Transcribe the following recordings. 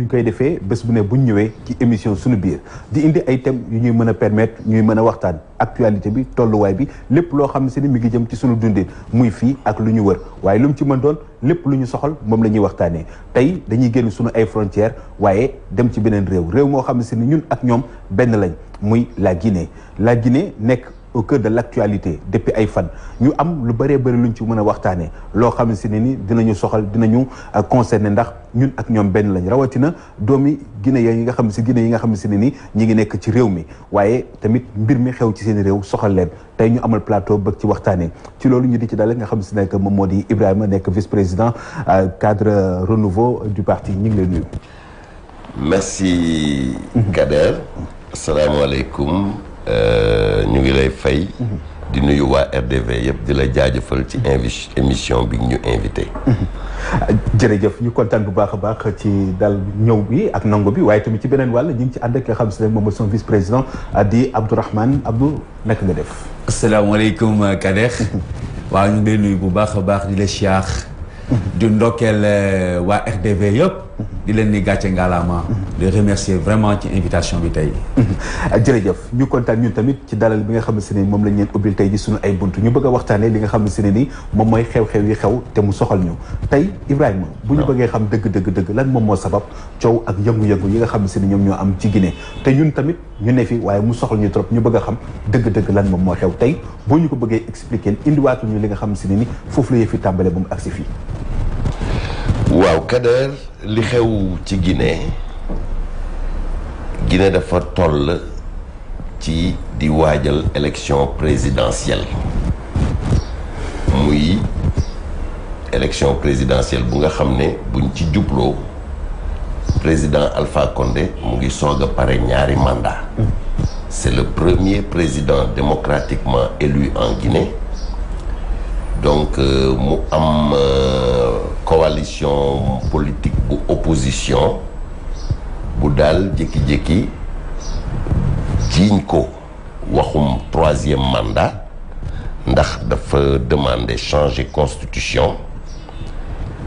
ñu koy defee bés bu ne bu ñu ñëwee ci émission suñu biir di indi ay thèmes yu ñuy mën a permettre ñuy mën a waxtaan actualité bi tolluwaay bi lépp loo xam ne mi ngi jëm ci suñu dundin muy fii ak lu ñu wër waaye lu mu ci mën doon lépp lu ñu soxal moom la ñuy waxtaanee tey dañuy génn suñu ay frontières waaye dem ci beneen réew moo xam ne ñun ak ñoom benn lañ muy la Guinée nekk au cœur de l'actualité depuis ay fan ñu am lu bëree bëri luñ ci mën a waxtaanee loo xam ne ni dinañu soxal dinañu concerner ndax ñun ak ñoom benn lañ rawatina doomi Guinée yi nga xam ne Guinée yi nga xam ne ni ñi ngi nekk ci réew mi waaye tamit mbir mi xew ci seen réew soxal leen tey ñu amal plateau bëgg ci waxtaanee ci loolu ñu di ci dale nga xam ne nekk moom moo di Ibrahima nekk vice-président cadre renouveau du parti ñu ngi lay nuyu. Merci Kader. Asalaamaaleykum. ñu ngi lay fay. di nuyu waa RDV yëpp di la jaajëfal ci émission bi ñu invité. jërëjëf ñu kontaan bu baax a baax ci dal ñëw bi ak nangu bi waaye tamit ci beneen wàll ñu ngi ci ànd ak nga xam si ne moom mooy son vice président di Abdourahmane Abdou naka nga def. asalaamaaleykum Kader. waaw ñu ngi lay nuyu bu baax a baax di la siyaar. di ndokkeel waa RDV yëpp. di leen ni gàcce ngalaama. di remercier vraiment ci invitation bi tey. jërëjëf ñu kontaan ñun tamit ci dalal bi nga xam ne moom lañ leen ubbil tey ji suñu ay buntu ñu bëgg a waxtaanee li nga xam ne ni moom mooy xew-xew yi xew te mu soxal ñu tey Ibrahima. bu ñu bëggee xam dëgg lan moom moo sabab coow ak yëngu-yëngu yi nga xam ne ñoom ñoo am ci Guinée te ñun tamit ñu ne fi waaye mu soxal ñu trop ñu bëgg a xam dëgg lan moom moo xew tey boo ñu ko bëggee expliquer indiwaatu ñu li nga xam ne ni foofu la yëf yi tàmbale ba mu agsi fii. waaw Kader li xew ci Guinée dafa toll ci di waajal élection présidentielle muy élection présidentielle bu nga xam ne buñ ci jubloo président Alpha Condé mu ngi soog a pare ñaari mandat c'est le premier président démocratiquement élu en Guinée donc mu am coalition politique bu opposition bu daal jékki-jékki jiiñ ko waxum troisième mandat ndax dafa demander changer constitution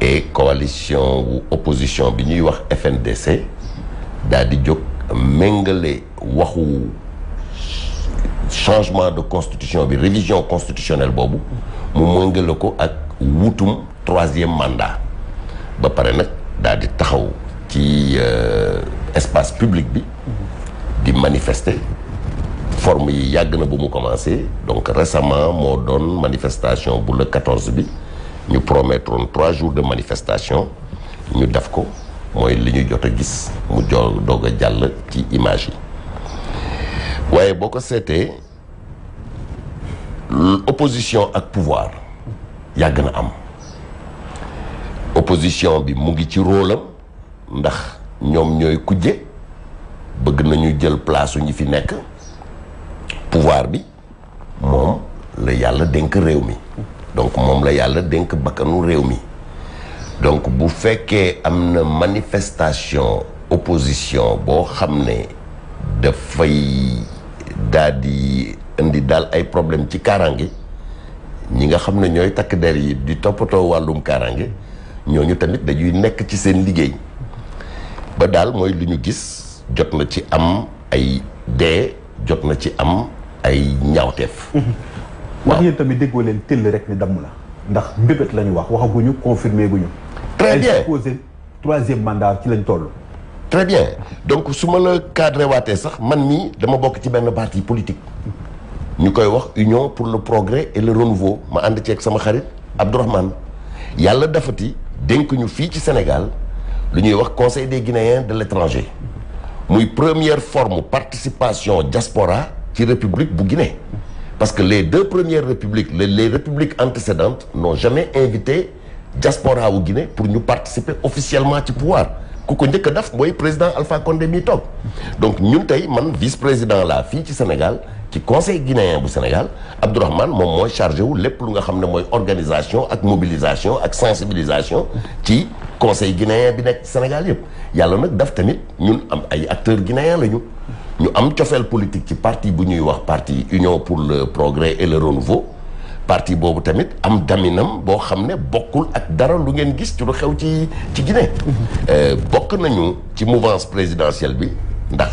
et coalition bu opposition bi ñuy wax FNDC daal di jóg méngale waxu changement de constitution bi révision constitutionnelle boobu mu méngale ko ak wutum troisième mandat ba pare nag daal di taxaw ci espace public bi di manifester forme yi yàgg na bu mu commencé donc récemment moo doon manifestation bu le 14 bi ñu promettroon 3 jours de manifestation ñu def ko mooy li ñu jot a gis mu doog a jàll ci image yi waaye boo ko seetee opposition ak pouvoir yàgg na am opposition bi mu ngi ci rôle am ndax ñoom ñooy kujje bëgg nañu jël place ñi fi nekk pouvoir bi moom la yàlla dénk réew mi donc moom la yàlla dénk bakkanu réew mi donc bu fekkee am na manifestation opposition boo xam ne dafay daal di indi daal ay problème ci kaaraange ñi nga xam ne ñooy takk der yi di toppatoo wàllum kaaraange ñooñu tamit dañuy nekk ci seen liggéey ba daal mooy lu ñu gis jot na ci am ay dee jot na ci am ay ñaawteef. wax yéen tamit déggoo leen tëll rek ni damm la ndax mbébét la ñu waxaguñu confirmé guñu. très bien ay supposé troisième mandat ci lañ toll. très bien donc su ma la cadré waatee sax man mii dama bokk ci benn parti politique ñu koy wax Union pour le progrès et le renouveau ma ànd ceeg sama xarit Abdourahmane yàlla dafati dénk ñu fii ci Sénégal lu ñuy wax conseil des Guinéens de l'étranger muy première forme participation diaspora ci république bu Guinée parce que les deux premières républiques les républiques antécédentes n'ont jamais invité diaspora wu Guinée pour ñu participer officiellement ci pouvoir ku ko njëkk a def mooy président Alpha Condé mi toog donc ñun tey man vice-président laa fii ci Sénégal ci conseil guinéen bu Sénégal Abdourahmane moom mooy chargé wu lépp lu nga xam ne mooy organisation ak mobilisation ak sensibilisation ci conseil guinéen bi nekk ci Sénégal yëpp yàlla nag daf tamit ñun am ay acteurs guinéens lañu ñu am cofeel politique ci parti bu ñuy wax parti Union pour le progrès et le renouveau parti boobu tamit am daminam boo xam ne bokkul ak dara lu ngeen gis ci lu xew ci Guinée. bokk nañu ci mouvance présidentielle bi ndax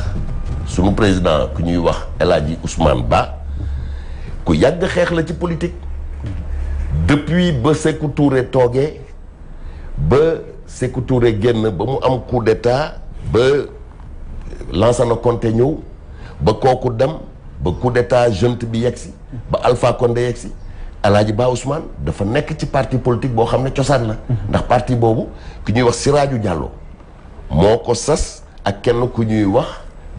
sunu président ku ñuy wax El Hadji Ousmane Ba ku yàgg xeex la ci politique. depuis ba Sékou Touré toogee ba Sékou Touré génn ba mu am coup d'état ba Lansana Conté ñëw ba kooku dem ba coup d'état junte bi yegsi ba Alpha Condé yegsi Alaaji Ba Ousmane dafa nekk ci parti politique boo xam ne cosaan la ndax parti boobu ku ñuy wax Siraaju Diallo moo ko sas ak kenn ku ñuy wax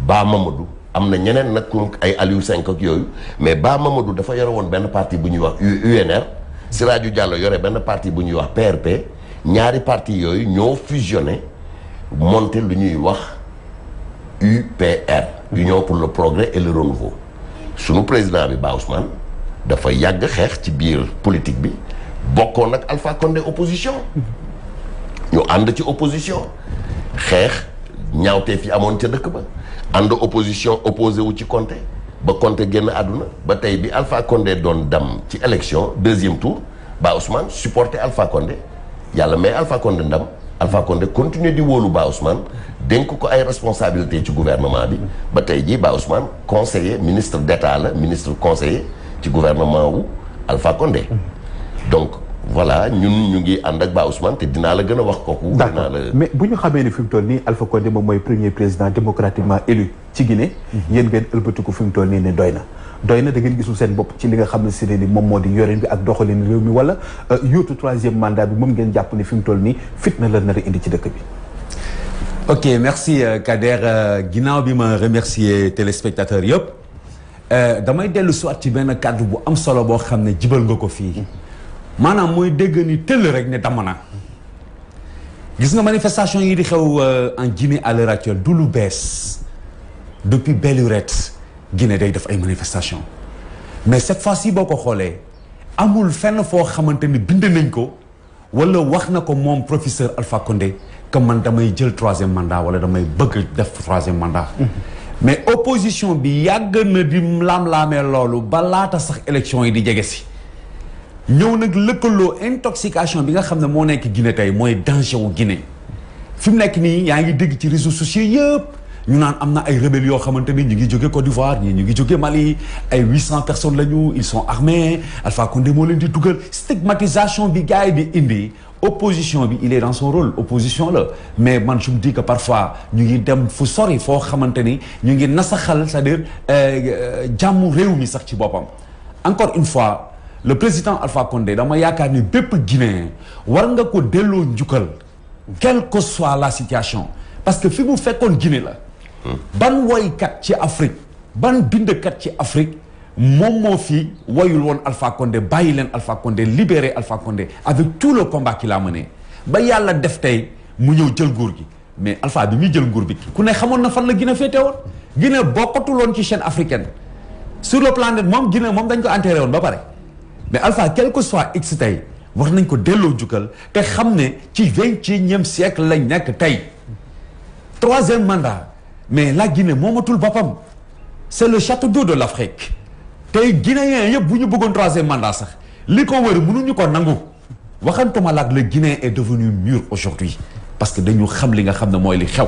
Ba Mamadou am na ñeneen nag ku ay Aliou Cinq ak yooyu mais Ba Mamadou dafa yore woon benn parti bu ñuy wax UNR Siraaju Diallo yore benn parti bu ñuy wax PRP ñaari parti yooyu ñoo fusionné monté lu ñuy wax UPR Union pour le progrès et le renouveau sunu président bi Ba Ousmane dafa yàgg xeex ci biir politique bi bokkoon ak Alpha Condé opposition ñu ànd ci opposition xeex ñaawteef yi amoon ca dëkk ba ànd opposition opposé wu ci Conté ba Conté génn àdduna ba tey bi Alpha Condé doon dem ci élection deuxième tour Ba Ousmane supporté Alpha Condé yàlla mais Alpha Condé ndam Alpha Condé continuer di wóolu Ba Ousmane dénk ko ay responsabilité ci gouvernement bi ba tey jii Ba Ousmane conseiller ministre d'État la ministre conseiller ci gouvernement wu Alpha Condé donc voilà ñun ñu ngi ànd ak Ba Ousmane te dinaa la gën a wax kooku. dinaa la mais bu ñu xamee ni fi mu toll nii Alpha Condé moom mooy premier président démocratiquement élu ci Guinée. yéen ngeen ëlbatiku fi mu toll nii ne doy na. doy na da ngeen gisul seen bopp ci li nga xam ne si ne ni moom moo di yoreen bi ak doxalin réew mi wala yóotu troisième mandat bi moom ngeen jàpp ni fi mu toll nii fitna la nar a indi ci dëkk bi. ok merci Kader ginnaaw bi ma remercier téléspectateurs yëpp damay dellu soit ci benn kàddu bu am solo boo xam ne jibal nga ko fii maanaam mooy dégg ni tëll rek ne dama na gis nga manifestation yi di xew en Guinée à l'heure actuelle du lu bees depuis belle lurette Guinée day def ay manifestation mais cette fois-ci boo ko xoolee amul fenn foo xamante ni bind nañ ko wala wax na ko moom professeur Alpha Condé que man damay jël troisième mandat wala damay bëgg def troisième mandat mais opposition bi yàgg na di laam-laamee loolu ba laata sax élection yi di jege si ñëw nag lëkkaloo intoxication bi nga xam ne moo nekk Guinée tey mooy danger wu Guinée fi mu nekk nii yaa ngi dégg ci réseaux sociaux yëpp ñu naan am na ay rebelles yoo xamante ni ñu ngi jóge Côte d'Ivoire ñii ñu ngi jóge Mali ay 800 personnes la ñu ils sont armés Alpha Condé moo leen di dugal stigmatisation bi gars yi di indi opposition bi il est dans son rôle opposition la mais man je me dis que parfois ñu ngi dem fu sori foo xamante ni ñu ngi nasaxal c'est-à-dire jàmmu réew mi sax ci boppam encore une fois le président Alpha Condé dama yaakaar ni bépp Guinéen war nga ko delloo njukkal quelle que soit la situation parce que fi mu fekkoon Guinée la ban woykat ci Afrique ban bindkat ci Afrique moom moo fi woyul woon Alpha Condé bàyyi leen Alpha Condé libérer Alpha Condé avec tout le combat qu'il a mené ba yàlla def tey mu ñëw jël nguur gi mais Alpha bi muy jël nguur bi ku ne xamoon na fan la Guinée féete woon Guinée bokkatul woon ci chaîne africaine sur le plan moom Guinée moom dañ ko enterré woon ba pare mais Alpha quel que soit x tey war nañ ko delloo njukkal te xam ne ci 21e siècle lañ nekk tey troisième mandat mais la Guinée moomatul boppam c'est le château d'eau de l'Afrique tey Guinéen yëpp bu ñu bëggoon troisième mandat sax li ko wër mënuñu ko nangu waxantuma laak le Guinéen est devenu mûr aujourd'hui parce que dañu xam li nga xam ne mooy li xew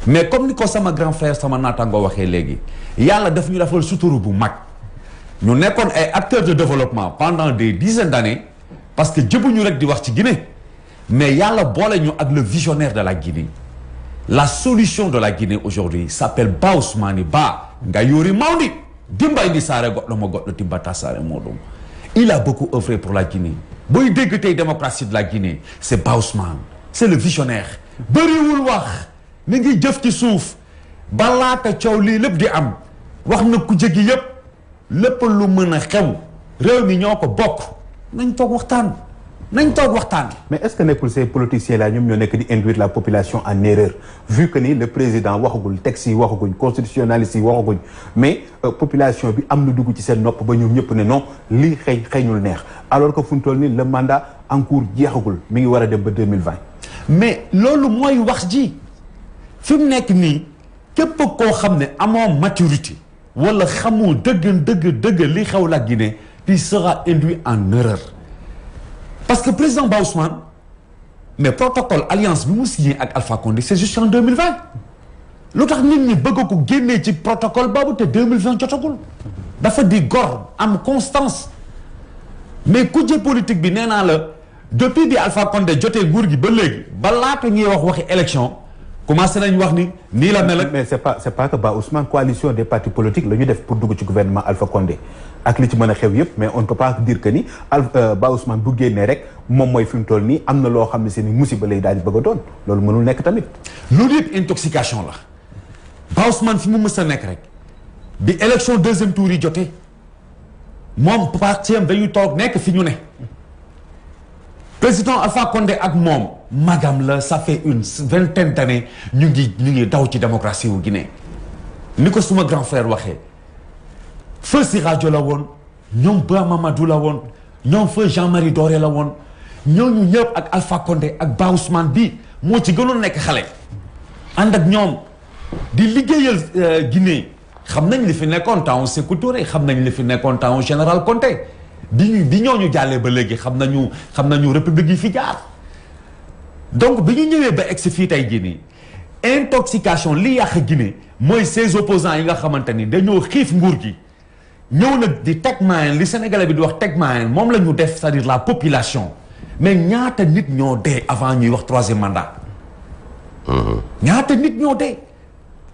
mais comme ni ko sama grand frère sama naataango waxee léegi yàlla daf ñu defal suturu bu mag ñu nekkoon ay acteurs de développement pendant des dizaines d'années parce que jëbuñu rek di wax ci Guinée mais yàlla boole ñu ak le visionnaire de la Guinée la solution de la Guinée aujourd'hui s'appelle Ba Ousmane Ba nga yori mawdi dimbay di saare goɗɗo mo goɗɗo timbata saare moɗum il a beaucoup œuvré pour la Guinée booy dégg tey démocratie de la Guinée c'est Ba Ousmane c'est le visionnaire bëriwul wax mi ngi jëf ci suuf balaata coow lii lépp di am wax na ku jegi yépp lépp lu mën a xew réew mi ñoo ko bokk nañ toog waxtaan mais est-ce que nekkul ces politiciens là ñoom ñoo nekk di induire la population en erreur vu que ni le président waxagul texte yi waxaguñ constitutionnalistes yi waxaguñ mais population bi am na dugg ci seen nopp ba ñoom ñëpp ne non lii xëyñul neex alors que fu mu toll nii le mandat en cours jeexagul mi ngi war a dem ba 2020. mais loolu mooy wax ji fi mu nekk nii képp koo xam ne amoo maturité wala xamoo dëgg li xew la Guinée tu seras induit en erreur parce que président Ba Ousmane mais protocole alliance bi mu signé ak Alpha Condé c'est jusqu'en 2020 lu tax nit ñi bëgg ko génnee ci protocole boobu te 2020 jotagul dafa di gor am constance mais kujje politique bi nee naa la depuis bi Alpha Condé jotee nguur gi ba léegi ba laata ñuy wax waxi élection commencé nañu wax ni nii la mel ak. mais c'est pas que Ba Ousmane coalition des partis politiques la ñu def pour dugg ci gouvernement Alpha Condé ak li ci mën a xew yëpp mais on ne peut pas dire que ni Ba Ousmane bu génnee rek moom mooy fi mu toll nii am na loo xam ne si ni musiba lay daal di bëgg a doon loolu mënul nekk tamit. loolu yëpp intoxication la Ba Ousmane fi mu mës a nekk rek bi élection deuxième tour yi jotee moom parti am dañuy toog nekk fi ñu ne président Alpha Condé ak moom magam la ça fait une vingtaine d'années ñu ngi daw ci démocratie wu Guinée ni ko suma grand frère waxee feu si rajo la woon ñoom Ba Mamadou la woon ñoom feu Jean-Marie Doré la woon ñooñu ñëpp ak Alpha Condé ak Ba Ousmane bi moo ci gënoon nekk xale ànd ak ñoom di liggéeyal Guinée xam nañ li fi nekkoon temps Sékou Touré xam nañ li fi nekkoon temps général Conté bi ñooñu jàllee ba léegi xam nañu république yi fi jaar donc bi ñu ñëwee ba egsi fii tey jii nii intoxication li yàq Guinée mooy ces opposants yi nga xamante ni dañoo xiif nguur gi ñëw nag di teg main li sénégalais bi di wax teg main moom la ñu def c'est-à-dire la population mais ñaata nit ñoo dee avant ñuy wax troisième mandat. ñaata nit ñoo dee.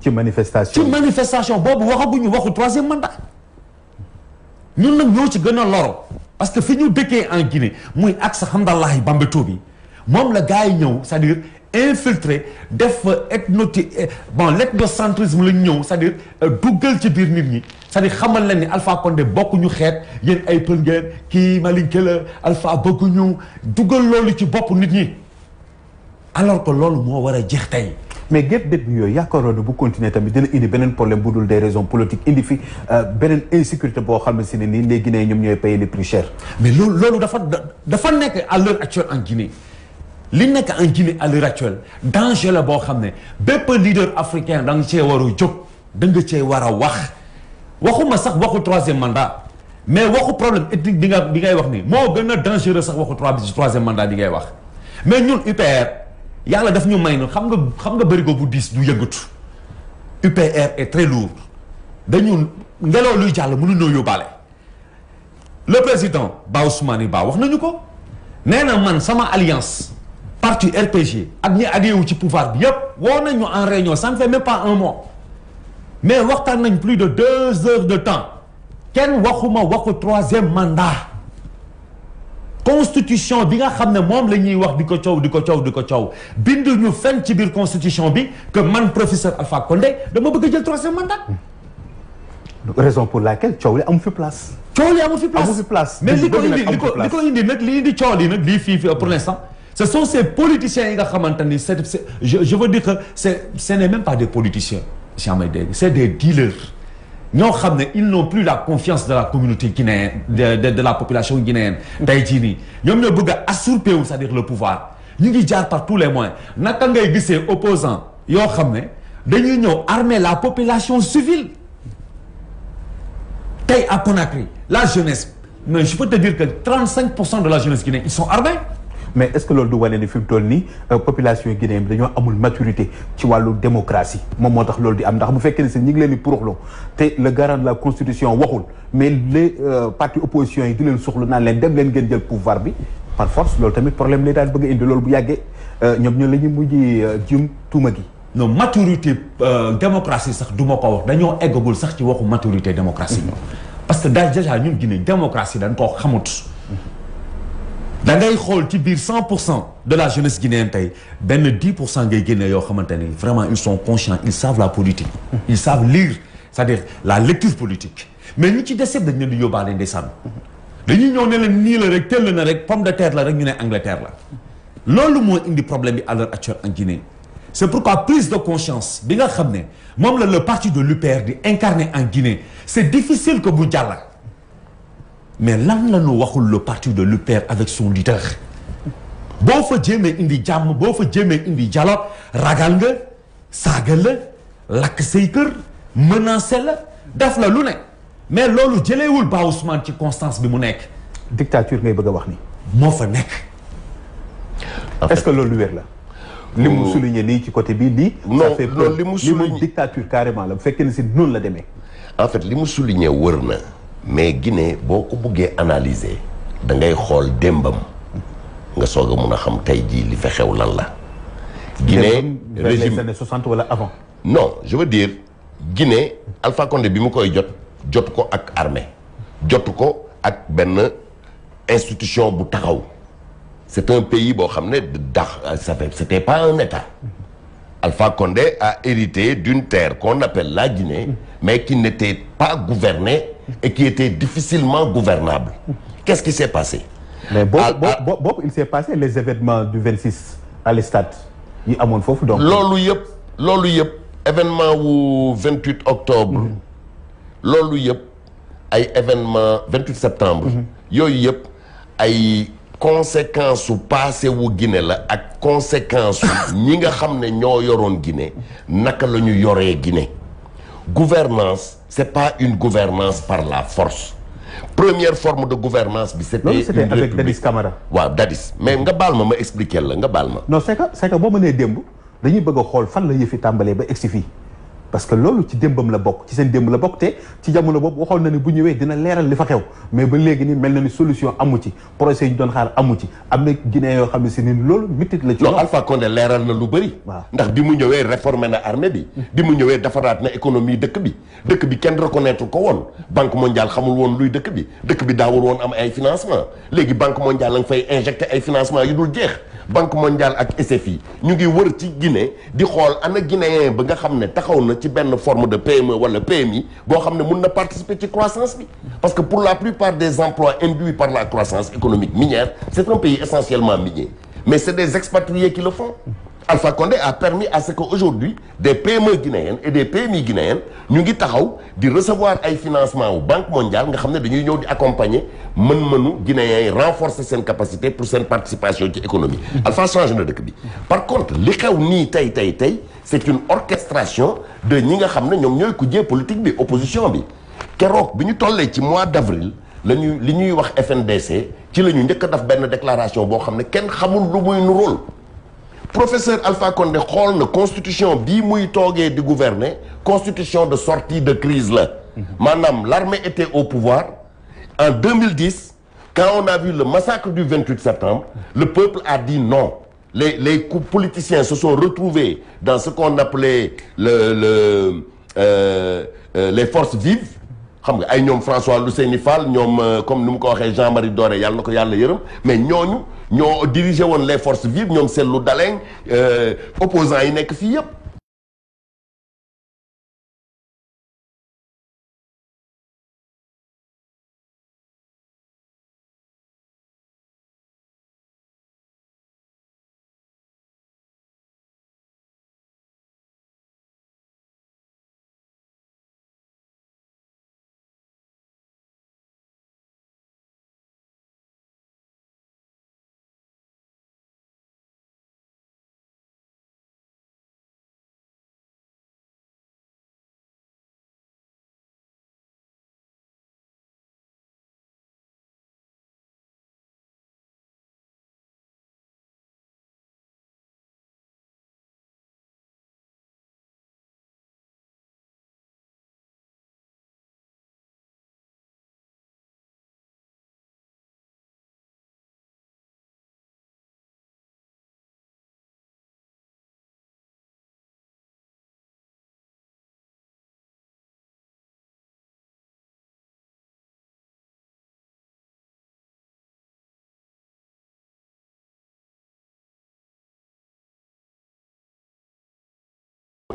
ci manifestation boobu waxaguñu waxu troisième mandat ñun nag ñoo ci gën a loro parce que fi ñu dëkkee en Guinée muy ak sa Hamdallahi Bambeto bi moom la gars yi ñëw c'est-à-dire infiltré def l'ethnocentrisme la ñu ñëw c'est-à-dire duggal ci biir nit ñi c'est-à-dire xamal leen ni Alpha Condé bokkuñu xeet yéen ay pël ngeen kii Malinké la Alpha bëgguñu duggal loolu ci bopp nit ñi alors que loolu moo war a jeex tey. mais guerre d'ethnie yooyu yaakaaroon na bu continuer tamit dina indi beneen problème bu dul des raisons politiques indi fi beneen insécurité boo xam ne si ne nii les Guinéens ñoom ñooy payer les plus cher. mais loolu dafa nekk à l'heure actuelle en Guinée li nekk en Guinée à l'heure actuelle danger la boo xam ne bépp leader africain da nga cee war a jóg da nga cee war a wax waxuma sax waxu troisième mandat mais waxu problème ethnique bi ngay wax ni moo gën a dangereux sax waxu troisième mandat bi ngay wax mais ñun UPR. yàlla daf ñu may na xam nga bërigo bu diis du yëngatu UPR est très lourd dañu ngelaw luy jàll mënuñoo yóbbaale le président Ba Ousmane Ba wax nañu ko nee na man sama alliance parti RPG ak ñi adhéré wu ci pouvoir bi yëpp woo nañu en réunion ça ne fait même pas un mois mais waxtaan nañ plus de 2 heures de temps kenn waxuma waxu troisième mandat constitution bi nga xam ne moom la ñuy wax di ko coow bind ñu fenn ci biir constitution bi que man professeur Alpha Condé dama bëgg a jël troisième mandat. raison pour laquelle coow li amu fi place. mais li ko indi nag li indi coow li nag lii fii pour l'instant ce sont ces politiciens yi nga xamante ni je veux dire que ce n'est même pas des politiciens si amay dégg c'est des dealers. ñoo xam ne ils n'ont plus la confiance de la communauté guinéenne de la population guinéenne tey jii nii ñoom ñoo bëgg a usurper wu c'est-à-dire le pouvoir ñu ngi jaar par tous les moyens naka ngay gisee opposant yoo xam ne dañuy ñëw armer la population civile tey à Conakry la jeunesse mais je peux te dire que 35% de la jeunesse guinéenne ils sont armés. mais est-ce que loolu du wane ni fi mu toll nii population guinéenne bi dañoo amul maturité ci wàllu démocratie moom moo tax loolu di am ndax bu fekkee ne si ñu ngi leen di puruxloo te le garant de la constitution waxul mais les partis opposition yi di leen soxla naan leen dem leen ngeen jël pouvoir bi par force loolu tamit problème lay daal bëgg a indi loolu bu yàggee ñoom ñoo la ñu mujj jum tuuma gi. non maturité démocratie sax du ma ko wax dañoo eggagul sax ci waxu maturité démocratie parce que déjà ñun Guinée démocratie dañ koo xamut. da ngay xool ci biir 100% de la jeunesse guinéenne tey benn 10% ngay génne yoo xamante ni vraiment ils sont conscients ils savent la politique. ils savent lire c'est-à-dire la lecture politique mais ñi ci des dañ leen di yóbbaale ndeysaan dañuy ñëw ne leen nii la rek teel na rek pomme de terre la rek ñu ne Angleterre la loolu moo indi problème bi à l'heure actuelle en Guinée c'est pourquoi prise de conscience bi nga xam ne moom la le parti de l'UPR di incarner en Guinée c'est difficile que bu jàll. mais lan la ñu waxul le parti de l'UPR avec son leader boo fa jéemee indi jàmm boo fa jéemee indi dialogue ragal nga saaga la lakk say kër menacé la def la lu ne mais loolu jëleewul Ba Ousmane ci constance bi mu nekk. dictature ngay bëgg a wax ni moo fa nekk. est-ce que loolu lu wér la. li mu souligné nii ci côté bi lii. non li mu souligné dictature carrément la bu fekkee ne si noonu la demee. en fait li mu souligné wër na. mais Guinée boo ko buggee analyser. da ngay xool démbam. nga soog a mun a xam tey jii li fa xew lan la. Guinée régime les années 60 wala avant. non je veux dire Guinée Alpha Condé bi mu koy jot ko ak armée jotu ko ak benn institution bu taxaw c'est un pays boo xam ne c'était pas un état. Alpha Condé a hérité d'une terre qu'on appelle la Guinée mais qui n'était pas gouvernée et qui était difficilement gouvernable. Qu'est-ce qui s'est passé? Mais boobu il s'est passé les événements du 26 à l'Estade yi amoon foofu donc. loolu yëpp événement wu 28 octobre. loolu yëpp ay événement 28 septembre. yooyu yëpp ay conséquences su passé wu Guinée la ak conséquences su ñi nga xam ne ñoo yoroon Guinée naka la ñu yoree Guinée. gouvernance c'est pas une gouvernance par la force. Première forme de gouvernance bi c'était avec Dadis Camara. waaw Dadis mais nga baal ma expliquer la nga baal ma. non c'est que boo mënee démb dañuy bëgg a xool fan la yëfi tàmbalee ba egsi fii parce que loolu ci démbam la bokk ci seen démb la bokk te ci jamono boobu waxoon na ni bu ñëwee dina leeral li fa xew mais ba léegi ni mel na ni solution amu ci procès yi ñu doon xaar amu ci am na Guinée yoo xam ne si ni loolu mitit la ci. non Alpha Condé leeral na lu bëri. waaw ndax bi mu ñëwee réformé na armée bi. bi mu ñëwee defaraat na économie dëkk bi kenn reconnaître ko woon banque mondiale xamul woon luy dëkk bi daawul woon am ay financement léegi banque mondiale la nga fay injecté ay financement yu dul jeex. banque mondiale ak SFI ñu ngi wër ci Guinée di xool ana guinéen ba nga xam ne taxaw na ci benn forme de PME wala PMI boo xam ne mun na participer ci croissance bi parce que pour la plupart des emplois induits par la croissance économique minière c'est un pays essentiellement minier mais c'est des expatriés qui le font. Alpha Condé a permis à ce que aujourd'hui des PME guinéennes et des PMI guinéennes ñu ngi taxaw di recevoir ay financement wu banque mondiale nga xam ne dañuy ñëw di accompagner mën-mënu guinéens yi renforcer seen capacité pour seen participation ci économie. Alpha changé na dëkk bi. Par contre li xew nii tey c'est une orchestration de ñi nga xam ne ñoom ñooy kujjee politique bi opposition bi keroog bi ñu tollee ci mois d'avril li ñuy wax FNDC ci la ñu njëkk a def benn déclaration boo xam ne kenn xamul lu muy nuróol. Professeur Alpha Condé xool na constitution bii muy toogee di gouverner constitution de sortie de crise la maanaam l'armée était au pouvoir en 2010 quand on a vu le massacre du 28 septembre le peuple a dit non les politiciens se sont retrouvés dans ce qu'on appelait les forces vives xam nga ay ñoom François Lucéni Fall ñoom comme ni mu ko waxee Jean-Marie Doré yàlla na ko yàlla yërëm mais ñooñu ñoo dirigé woon les forces vives ñoom Cellou Dalein opposants yi nekk fii yëpp.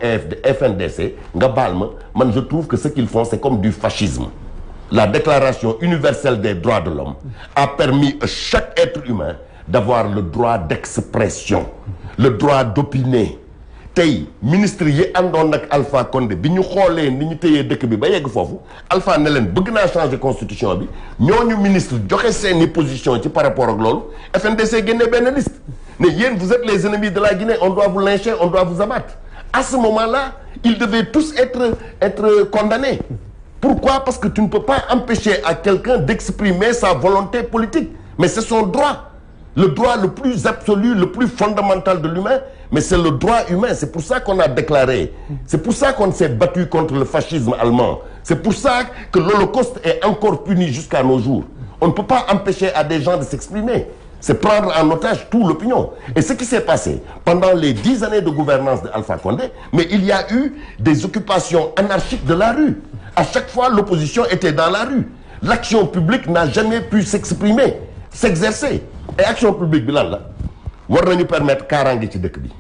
FNDC nga baal ma man je trouve que ce qu'ils font c'est comme du fascisme. La déclaration universelle des droits de l'homme a permis à chaque être humain d'avoir le droit d'expression, le droit d'opiner. Tey ministre yi àndoon ak Alpha Condé bi ñu xoolee ni ñu téyee dëkk bi ba yegg foofu Alpha ne leen bëgg naa changer constitution bi ñooñu ministre joxe seeni position ci par rapport ak loolu FNDC génne benn liste ne yéen vous êtes les ennemis de la Guinée, on doit vous lyncher, on doit vous abattre. À ce moment-là, ils devaient tous être condamnés. Pourquoi? Parce que tu ne peux pas empêcher à quelqu'un d'exprimer sa volonté politique. Mais c'est son droit. Le droit le plus absolu, le plus fondamental de l'humain, mais c'est le droit humain. C'est pour ça qu'on a déclaré. C'est pour ça qu'on s'est battu contre le fascisme allemand. C'est pour ça que l'Holocauste est encore puni jusqu'à nos jours. On ne peut pas empêcher à des gens de s'exprimer. C'est prendre en otage toute l'opinion. Et ce qui s'est passé pendant les 10 années de gouvernance d'Alpha Condé, mais il y a eu des occupations anarchiques de la rue. À chaque fois, l'opposition était dans la rue. L'action publique n'a jamais pu s'exprimer, s'exercer. Et action publique bi lan la war nañu permettre kaaraange ci dëkk bi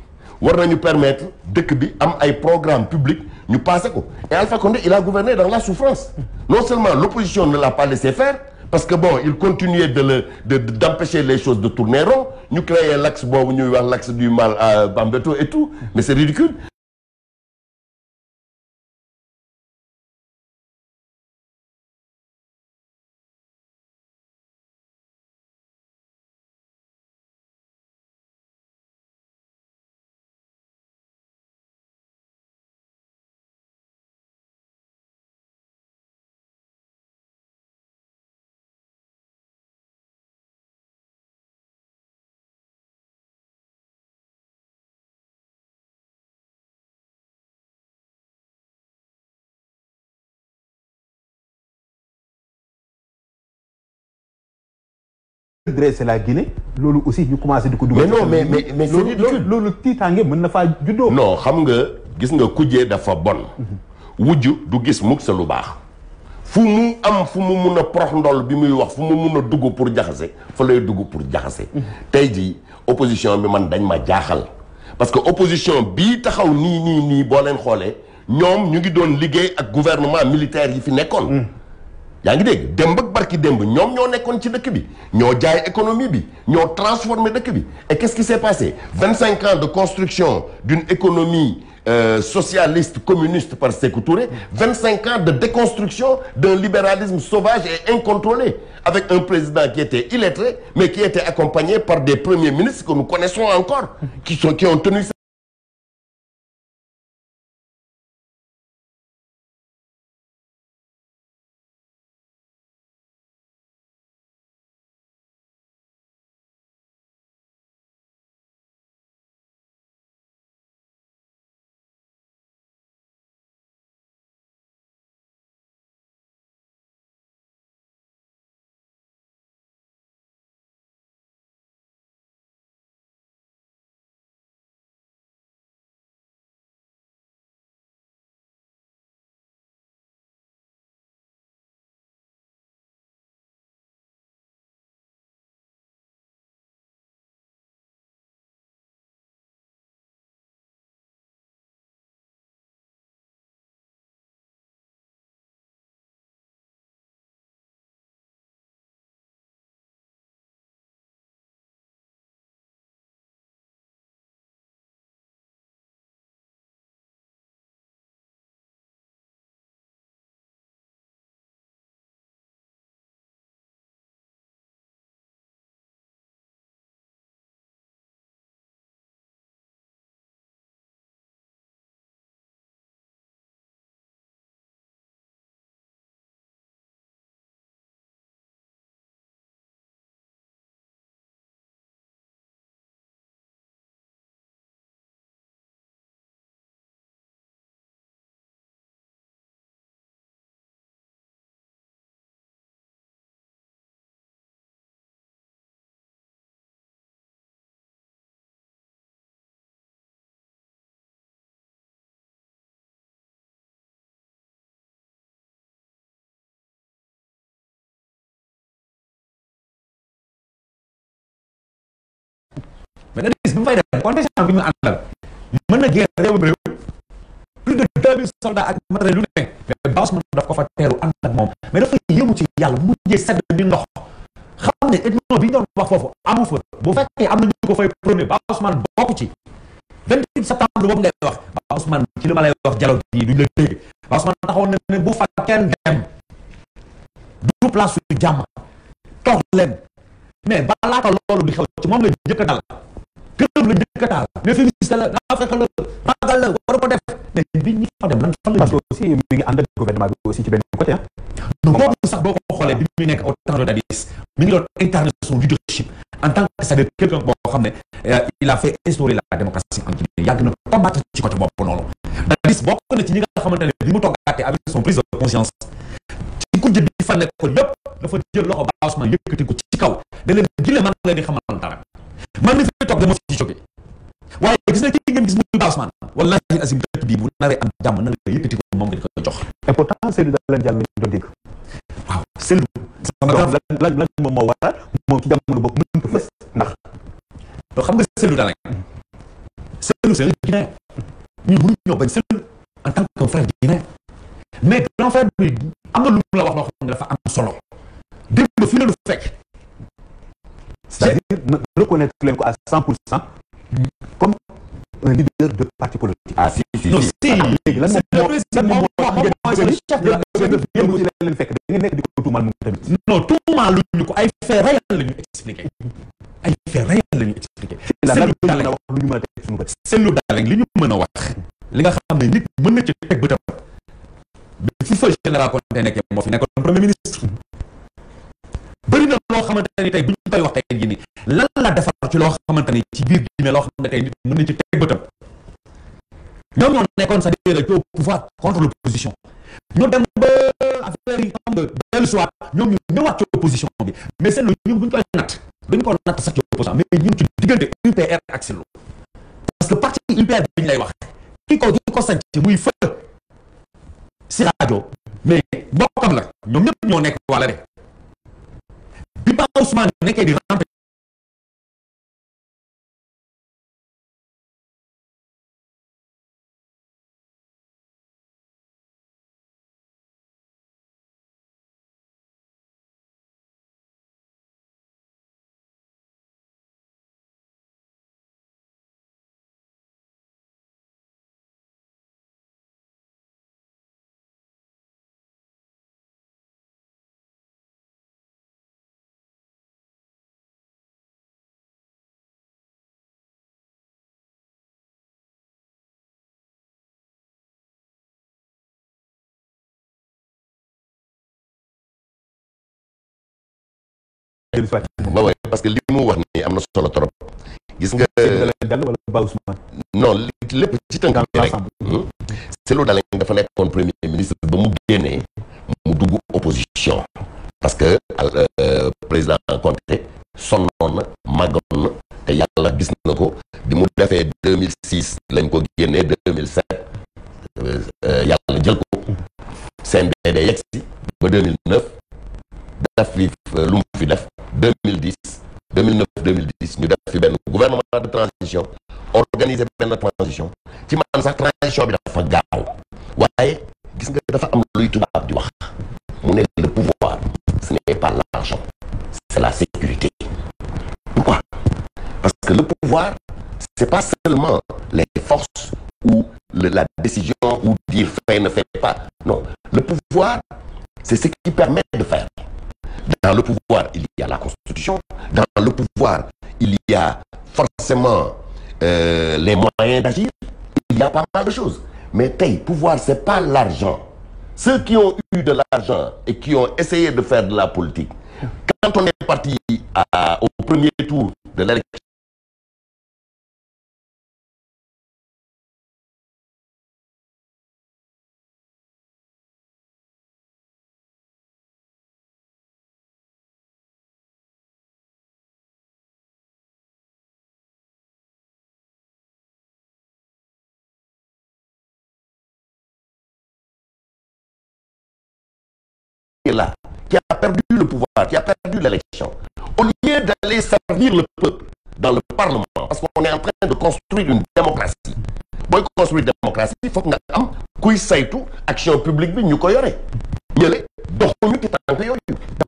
war nañu permettre dëkk bi am ay programme public ñu passé ko. Et Alpha Condé il a gouverné dans la souffrance. Non seulement l'opposition ne l'a pas laissé faire, parce que bon il continuait d'empêcher les choses de tourner rond, ñu créer l'axe boobu ñuy wax l'axe du mal à Bambeto et tout, mais c'est ridicule. Dresser la Guinée loolu aussi ñu commencé di ko dugal. mais non mais c'est ridicule. loolu tiitaange mën na faa juddoo. non xam nga gis nga kujjee dafa bon. wujj du gis mukk sa lu baax. fu mu am fu mu mun a prox ndol bi muy wax fu mu mun a dugg pour jaxase fa lay dugg pour jaxase. tey jii opposition bi man dañ ma jaaxal. parce que opposition bii taxaw nii boo leen xoolee ñoom ñu ngi doon liggéey ak gouvernement militaire yi fi nekkoon. yaa ngi dégg démb ak barki démb ñoom ñoo nekkoon ci dëkk bi ñoo jaay économie bi ñoo transformé dëkk bi. et qu'est-ce qui s'est passé 25 ans de construction d'une économie socialiste communiste par Sékou Touré, 25 ans de déconstruction d'un libéralisme sauvage et incontrôlé, avec un président qui était illettré mais qui était accompagné par des premiers ministres que nous connaissons encore, qui ont tenu mais nga gis bi mu fay dem contingent bi mu àndal mën na génn réewum réew plus de 2000 soldats ak matériel lu ne mais Ba Ousmane daf ko fa teeru ànd ak moom mais dafa yëmu ci yàlla mujjee sedd ni ndox xam ne ethno bi ñu doon wax foofu amu fa bu fekkee am na ñu ko fay prôné Ba Ousmane bokk ci 28 septembre boobu ngay wax Ba Ousmane ci li ma lay wax dialogue yi duñ la dégg Ba Ousmane taxawoon na ne bu fa kenn dem du place su jàmm toog leen mais balaa ko loolu di xew ci moom la njëkk a dal këram la njëkk a taal mais félicité la naa fekk la ragal la war ko def mais bi ñu fa dem lan fan la parce que aussi mi ngi ànd ak gouvernement bi aussi ci benn côté ah. non boobu sax boo ko xoolee bi muy nekk au temps de Dadis mi ngi doon incarner son leadership en tant que c'est-à-dire quelqu'un boo xam ne il a fait instaurer la démocratie en Guinée yàgg na combattre ci côté boobu noonu. Dadis bokk na ci ñi nga xamante ne bi mu toggaatee avec son prise de conscience ci kujje bi fa nekkoon yëpp dafa jël loxo ba Ousmane yëkkati ko ci kaw da leen Guinée man leen di xamal dara man mi fi toog dama ci jóge waaye gis nga ki ngeen gis muy Ousmane wallahi azim dëkk bii bu naree am jàmm na la yëkkati ko moom nga di ko jox. et pourtant Seydou Dalein Diallo lañ doon dégg. waaw Seydou. lan moom moo waral moom ci jamono boobu mënut a fës ndax. loo xam nga Seydou Dalein Seydou c'est un Guinéen ñun mënuñu ñoo bañ Seydou en tant que frère guinéen mais grand frère bi am na lu mu la wax loo xam ne dafa am solo démb fi la lu fekk. c'est-à-dire reconnaître leen ko à 100% comme un leader de parti politique. ah si non si léegi lan moom moo leen fekk da ngeen nekk di ko tuumal moom tamit. non tuumal lu ñu ko ay fait réel la ñu expliqué ay fait réel la ñu expliqué. Seydou Dalein wax lu ñu mën a teg suñu bët. Seydou Dalein li ñu mën a wax li nga xam ne nit mën na ci teg bëtam bi fi fa général Conté nekkee moo fi nekkoon premier ministre bëri na loo xamante ne tey bu ñu koy wax tey jii nii lan la defar ci loo xamante ne ci biir Guinée loo xam ne tey nit mën na ci teg bëtam ñoom ñoo nekkoon c'est-à-dire au pouvoir contre l'opposition ñoo dem ba affaire yi xam nga dellu si waat ñoom ñu ñëwaat ci opposition bi mais seen lu ñun bu ñu koy natt dañu ko natt sax ci opposition mais ñun ci diggante UPR ak Sellu parce que parti UPR bi ñu lay wax ki ko sanc muy fë si rajo mais bokkam la ñoom ñëpp ñoo nekk wala de bi ba Ousmane nekkee di rampe ba way parce que li mu wax ni am na solo trop gis nga wala Ba Ousmane. non lépp ci tënk bi rek Seydou Dalein dafa nekkoon premier ministre ba mu génnee mu dugg opposition parce que président Conté sonnoon na màggoon na te yàlla gis na ko bi mu defee 2006 lañ ko génnee 2007 yàlla jël ko CNDD yegsi ba 2009 daf fi lu mu fi def 2010 2009 2010 ñu def fi benn gouvernement de transition organiser benn transition ci man sax transition bi dafa gaaw waaye gis nga dafa am luy tubaab di wax mu ne le pouvoir ce n'est pas l'argent c'est la sécurité. Pourquoi? Parce que le pouvoir c'est pas seulement les forces ou la décision ou dire fais ne fais pas, non, le pouvoir c'est ce qui permet de faire. Dans le pouvoir, il y a la Constitution. Dans le pouvoir, il y a forcément les moyens d'agir. Il y a pas mal de choses. Mais pouvoir, c'est pas l'argent. Ceux qui ont eu de l'argent et qui ont essayé de faire de la politique, quand on est parti au premier tour de l'élection, là, qui a perdu le pouvoir, qui a perdu l'élection, au lieu d'aller servir le peuple dans le Parlement, parce qu'on est en train de construire une démocratie. Pour construire une démocratie, il faut que nous ayons kuy saytu action publique bi ñu ko yore. ñële doxuñu ci tànk yooyu.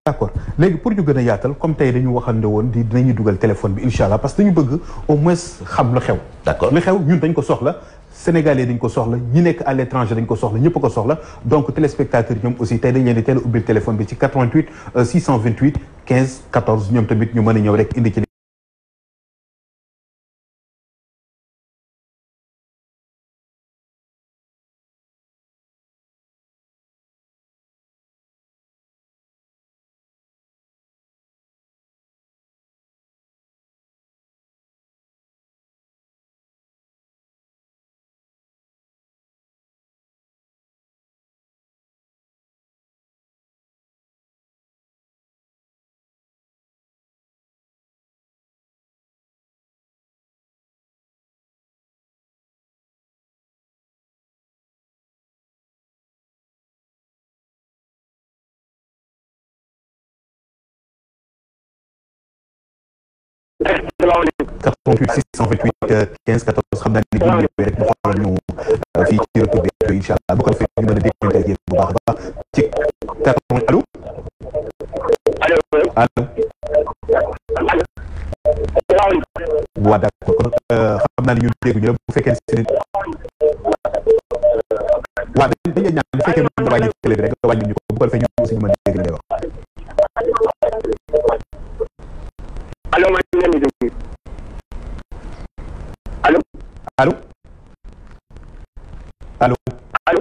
d'accord léegi pour ñu gën a yaatal comme tey dañu waxande woon dinañu dugal téléphone bi incha allah parce que dañu bëgg au moins xam lu xew. d'accord lu xew ñun dañ ko soxla. Sénégalais dañ ko soxla ñi nekk à l'étranger dañ ko soxla ñëpp ko soxla donc téléspectateurs ñoom aussi tey dañ leen di teel a ubbil téléphone bi ci 88 628 15 14 ñoom tamit ñu mën a ñëw rek indi ci 88 628 15 14 xam naa ni bu ñu ñëwee rek mu xoolal ñu fii ci retour bi incha allah bu ko defee ñu mën a déggante ak yéen bu baax a baax ci 80 allo. allo. waaw d'accord kon xam naa ne ñun dégguñu la bu fekkee si waaw dañuy ñaan bu fekkee mën nga wàññi télé bi rek nga wàññi ñu ko bu ko defee ñu aussi ñu mën a dégg li ngay wax. allo maa ngi leen di déglu allo. allo. allo. allo.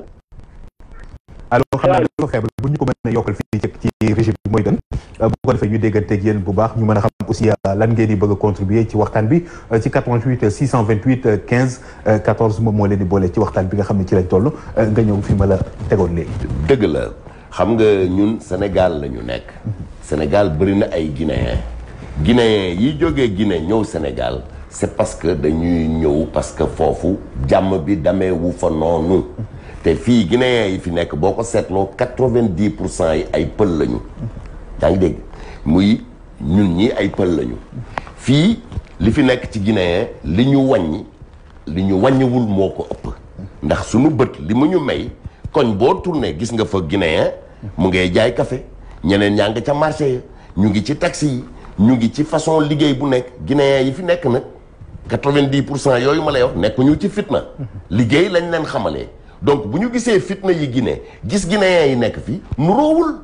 allo xam naa ne dafa faible bu ñu ko mën a yokkal fii ci régime bi mooy gën bu ko defee ñu dégganteeg yéen bu baax ñu mën a xam aussi lan ngeen di bëgg a contribuer ci waxtaan bi ci 88 628 15 14 moom moo leen di boole ci waxtaan bi nga xam ne ci lañ toll nga ñëw fi ma la tegoon léegi. dëgg la xam nga ñun Sénégal la ñu nekk. Sénégal bëri na ay Guinéens yi jógee Guinée ñëw Sénégal c'est parce que dañuy ñëw parce que foofu jàmm bi dameewu fa noonu. te fii Guinéens yi fi nekk boo ko seetloo 90% yi ay pël lañu. yaa ngi dégg muy ñun ñi ay pël lañu. fii li fi nekk ci Guinéen li ñu wàññiwul moo ko ëpp. ndax suñu bët li mu ñu may koñ boo tourné gis nga fa Guinéen mu ngay jaay café ñeneen ñaa nga ca marché ya ñu ngi ci taxi yi ñu ngi ci façon liggéey bu nekk Guinéen yi fi nekk nag 90% yooyu ma lay wax nekkuñu ci fitna. liggéey lañ leen xamalee. donc bu ñu gisee fitna yi Guinée gis guinéens yi nekk fii nu roowul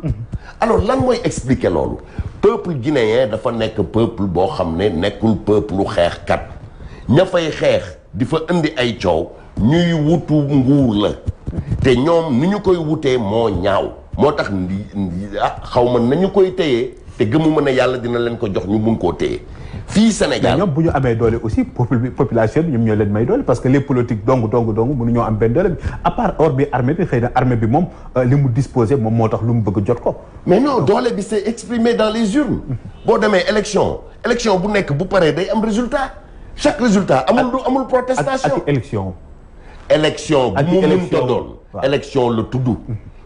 alors lan mooy expliquer loolu peuple guinéen dafa nekk peuple boo xam ne nekkul peuple xeexkat ña fay xeex di fa indi ay coow ñuy wutu nguur la te ñoom ni ñu koy wutee moo ñaaw moo tax xaw ma nañu koy téyee te gëmuma ne yàlla dina leen ko jox ñu mun koo téye fii Sénégal ñoom bu ñu amee doole aussi population bi ñoom ñoo leen may doole parce que les politiques dong mënuñoo am benn doole bi à part or bi armée bi xëy na armée bi moom li mu disposé moom moo tax lu mu bëgg jot ko. mais non doole bi c'est exprimé dans les urnes. boo demee élection bu nekk bu paree day am résultat chaque résultat amul protestation ak élection bu mu mënta doon élection la tudd.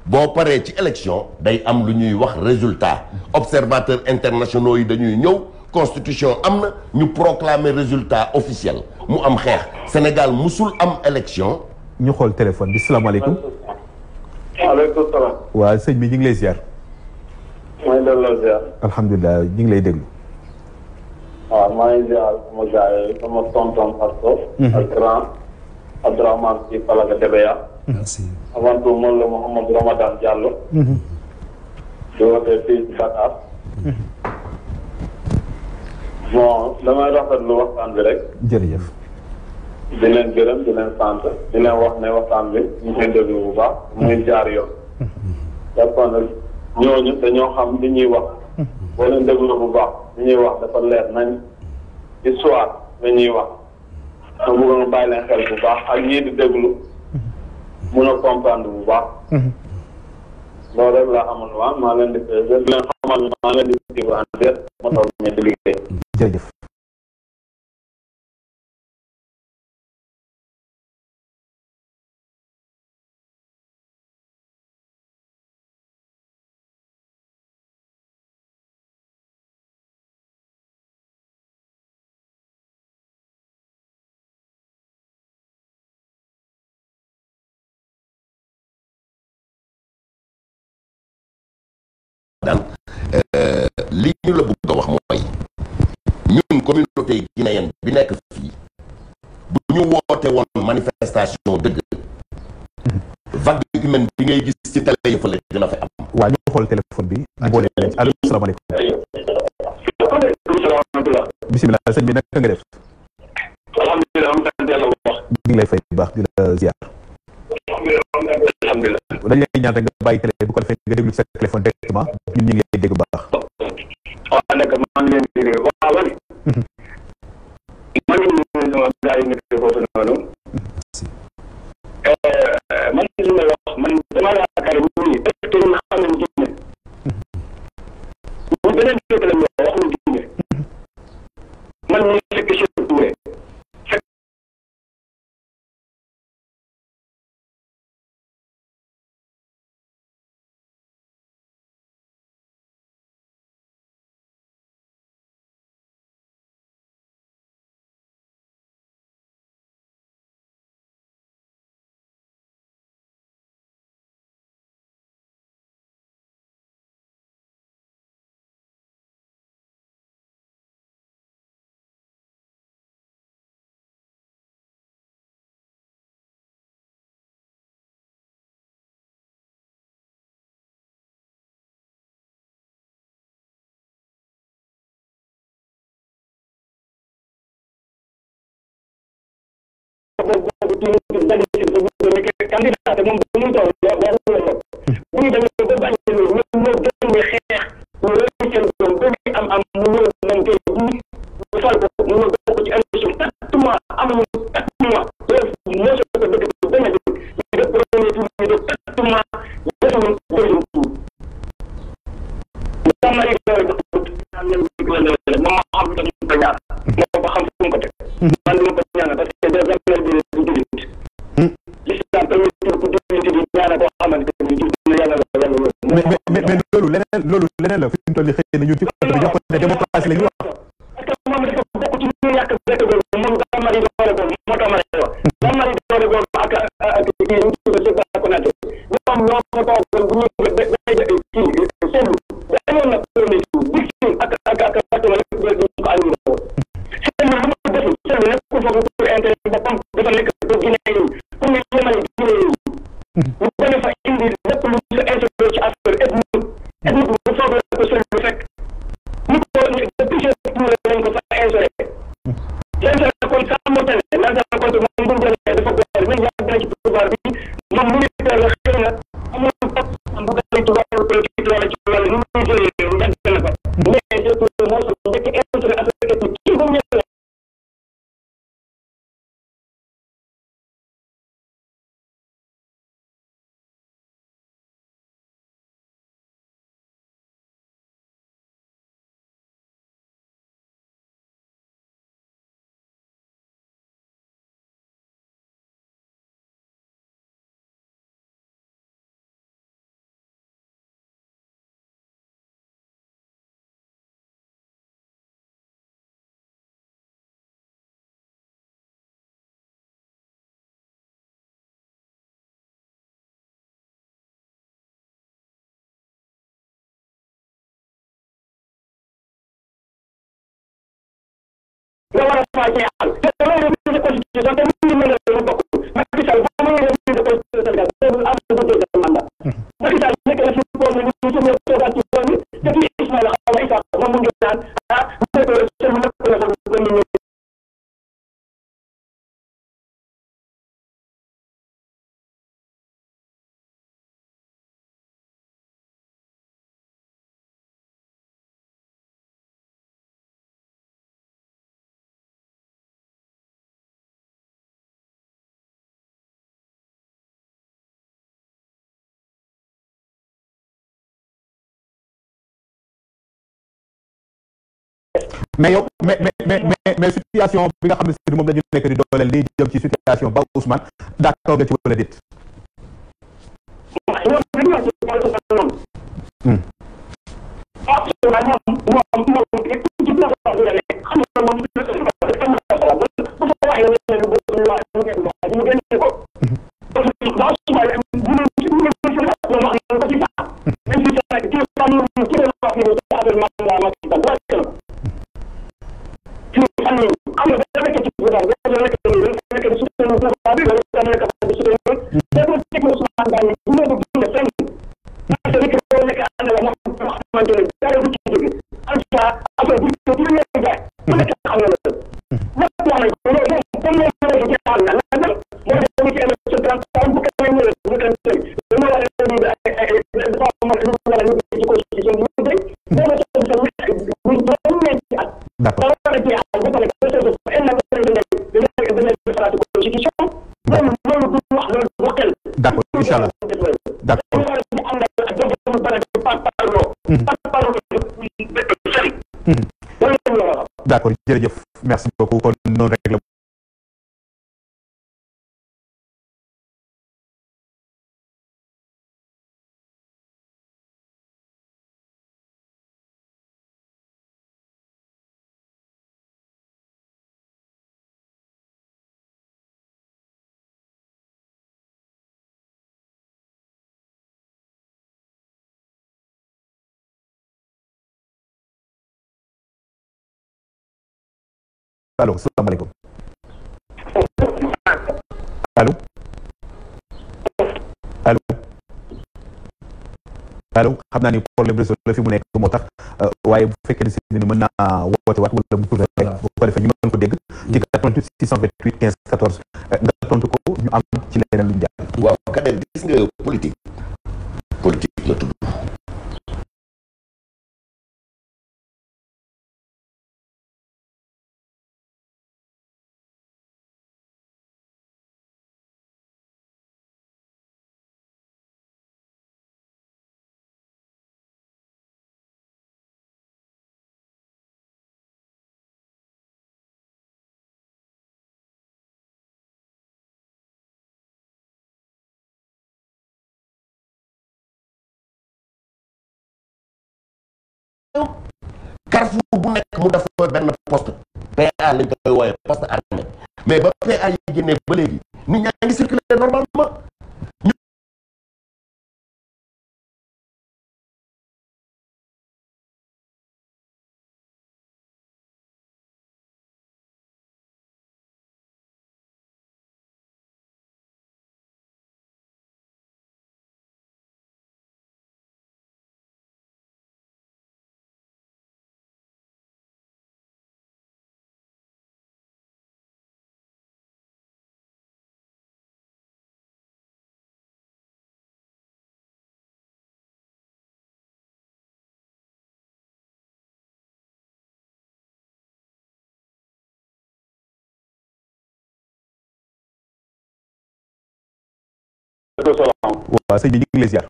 boo paree ci élection day am lu ñuy wax résultat observateurs internationaux yi dañuy ñëw. constitution am na ñu proclamer résultat officiel mu am xeex Sénégal musul am élection. ñu xool téléphone bi salaamaaleykum. waaleykum salaam. waa sëñ bi ñu ngi lay ziar. maa ngi delloo ziar. alhamdulilah ñu ngi lay déglu. waaw maa ngi ziar sama gars yi sama tonton Fatou. ak grand Abdourahmane ci Falaga Debeya. merci. avant tout man la Mouhamadou Ramadan Diallo. di wootee fii ci Dakar. bon damay rafetlu waxtaan bi rek. jërëjëf. di leen gërëm di leen sant di leen wax ne waxtaan bi ñu ngi déglu bu baax. mu ngi jaar yoon. dafa nag ñooñu dañoo xam li ñuy wax. boo leen déglu bu baax li ñuy wax dafa leer nañ histoire la ñuy wax. ma bëgg nga bàyyi leen xel bu baax ak ñii di déglu mun a comprendre bu baax. loolu rek laa amoon waa maa leen di leen xamal maa leen di suivre en direct ma toog ñu di liggéey. jërëjëf. li ñu la bëgg a wax mooy ñun communauté guinéenne bi nekk fii bu ñu woote woon manifestation dëgg vague humaine bi ngay gis ci télé yi fa la dina fa am. waa ñu xool téléphone bi. ñu boole leen allo salaamaaleykum. bisimilah sëñ bi naka nga def. alhamdulilah am sant yàlla bu baax. ñu ngi lay fay bu baax di la ziar. alhamdulilah. dañ lay ñaan rek nga bàyyi télé bu ko defee nga déglu sa téléphone directement ñun ñu ngi lay dégg bu baax. waaw nekk maa ngi leen di dégg waaw man. man ñu gars yi nekk foofu noonu. man li may wax man dama yaakaar ni est-ce que ñun xam nañ Guinée. ñun beneen dëkk lañ wax waxuñu Guinée. man ñu fekk Sékou Touré. boobu ci dañ ci nekk candidat moom bu muy doon bu ñu demee ba bañ loolu ñoom ñoo gën a xeex loolu seen doom ba muy am mu ñëw moom tey bu fal ko mu ñëw bokk ci élection 4 mois amuñu 4 mois loolu moo soo ko dëgg bu benn dëgg ñu def premier tour ñu def 4 mois defuñu deuxième tour dama ri doole ba am nañ ci ko ndewale moom moo xam tam ko ñaar moo ko xam fu mu ko teg man dama ko ñaan parce que des affaires de jullit l'islam premier tour pour jullit di ñaana koo xamante ni jullit yàlla la yàlla mais loolu leneen la fi ñu toll nii xëy na ñun ci côté bi jàpp ne démocratie la ñuy wax. parce que moom dafa bokk ci ñu yàq bett boobu moom dama ri doole boobu moo tax ma lay wax dama ri doole boobu ak kii ñu ci ko ci Konaté ñoom ñoo ko toogoon bu ñu kii seetlu dañoon na premier tour bi ak Fatima ñu ko andi woon seetlu lu mu def seetlu nekkul foofu pour intérêt boppam dafa nekk pour Guinée yi pour ñu yemal Guinée yi ñu bañ fa indi lépp lu sa intérêt ci affaire ethnique bu foog la ko seetlu fekk ñu ko depuis pour lañ ko fa instauré l'installé kon ça moo tane l'installé kon moom bu ñu dafa boole mais yàgg na ci pouvoir bi moom militaire la xëy na amul topp bu gën ci wàllu politique wala ci wàllu nu muy jëlee réew yàgg na fa mais surtout moo sa njëkk instauré affaire ethnique ci bu ñëwee nga war a faa jeexal te loolu de constitution te mu mën a bokk Macky Sall ba mu ñëwee de constitution Sénégal boobu am na deuxième mandat Macky Sall nekk na fi ko ñu ñu ñu toogaat ci yoon bi te fi Ismaïla xaw ma Issa moom mu ngi naan nekk seen nekk na fa ba ñu ñëw mais yow mais situation bi nga xam ne si moom la ñu nekk di dooleel li jëm ci situation ba Ousmane d'accord nga ci wala déet. D'accord, Inch'Allah. D'accord. D'accord, jërëjëf. Merci beaucoup. Kon noonu rek la. Allô, salaamaaleykum. Allô. Allô. allo xam naa ni problème réseau la fi mu nekk moo tax waaye bu fekkee ne si ni mën naa woote waat wala mu tudd rek bu ko defee ñu mën ko dégg ci 88 628 15 14 nga tontu ko ñu am ci leneen lu ñu jàll. waaw Kader gis nga politique la tudd. Carrefour bu nekk mu def benn poste PA lañ koy wooye poste armé mais ba PA yi génnee ba léegi nit ñaa ngi circuler normalement. waaw sëñ bi ñu ngi lay ziar.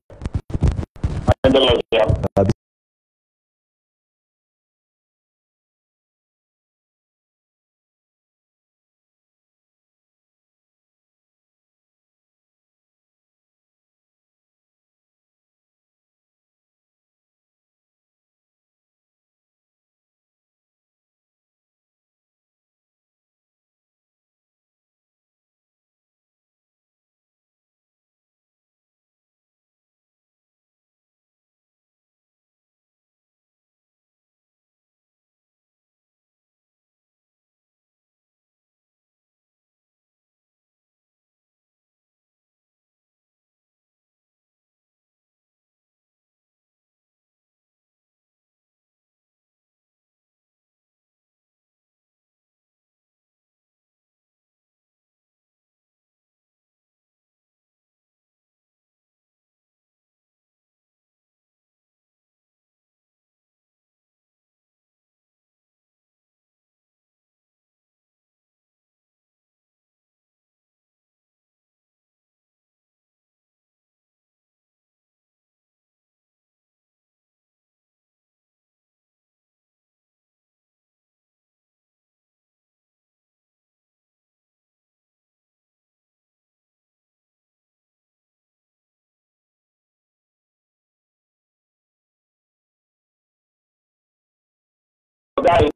gaa yi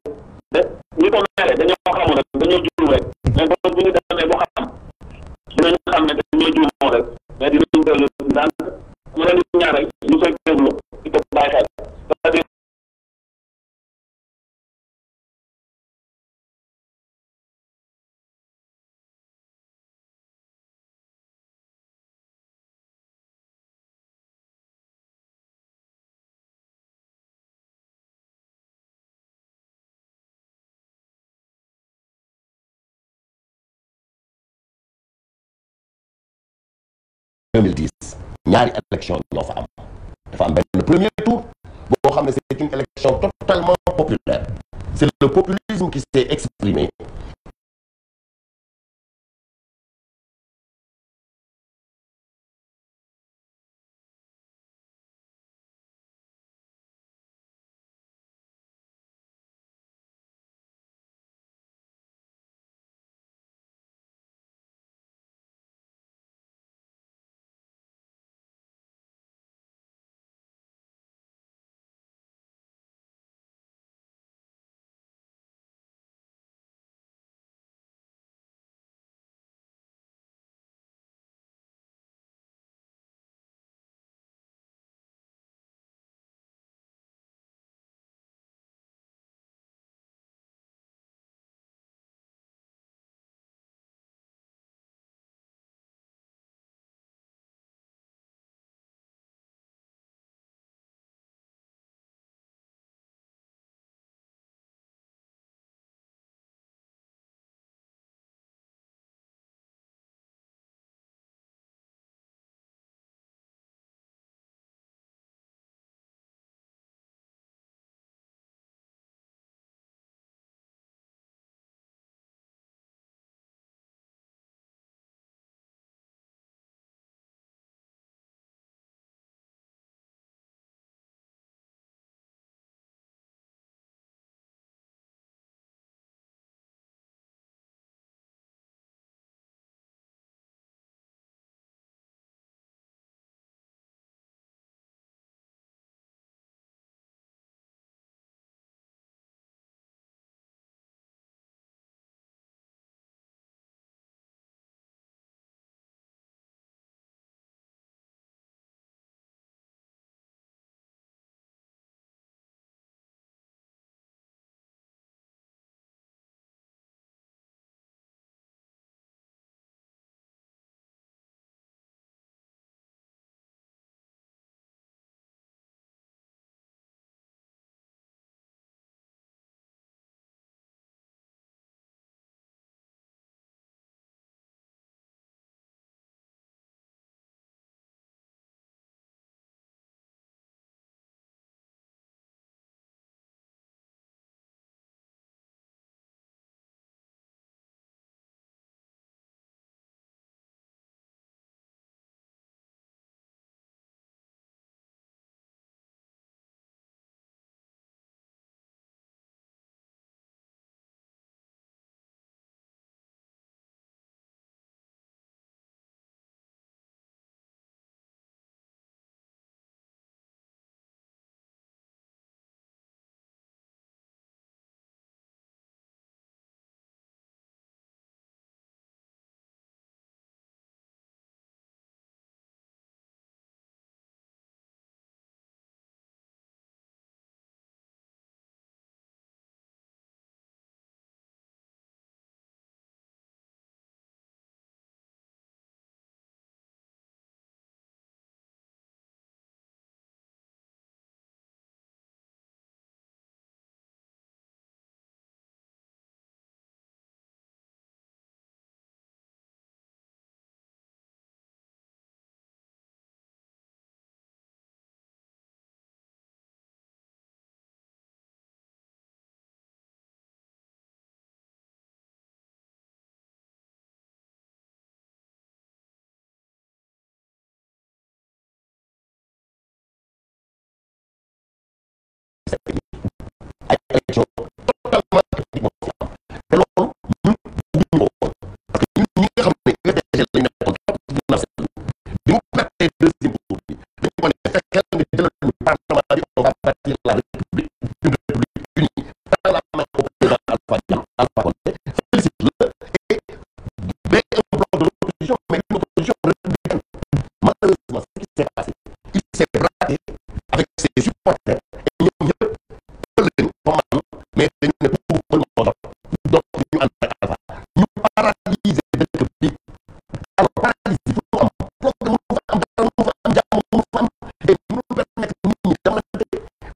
de ñi ko mere dañoo xamul rek dañoo juum rek mais bu ñu demee boo xam dinañ xam ne dañoo juumoo rek mais dinañ dellu ndànk mu leen di ñaan rek ñu koy déglu di ko bàyyi xel c'est-à-dire ñaari élection ñoo fa am dafa am benn premier tour boo xam ne c'est une élection totalement populaire c'est le populisme qui s'est exprimé dëkk bi alors paralysie fu mu am problème mu fa am dara mu fa am jàmm mu fa am te mënul permettre nit ñi dama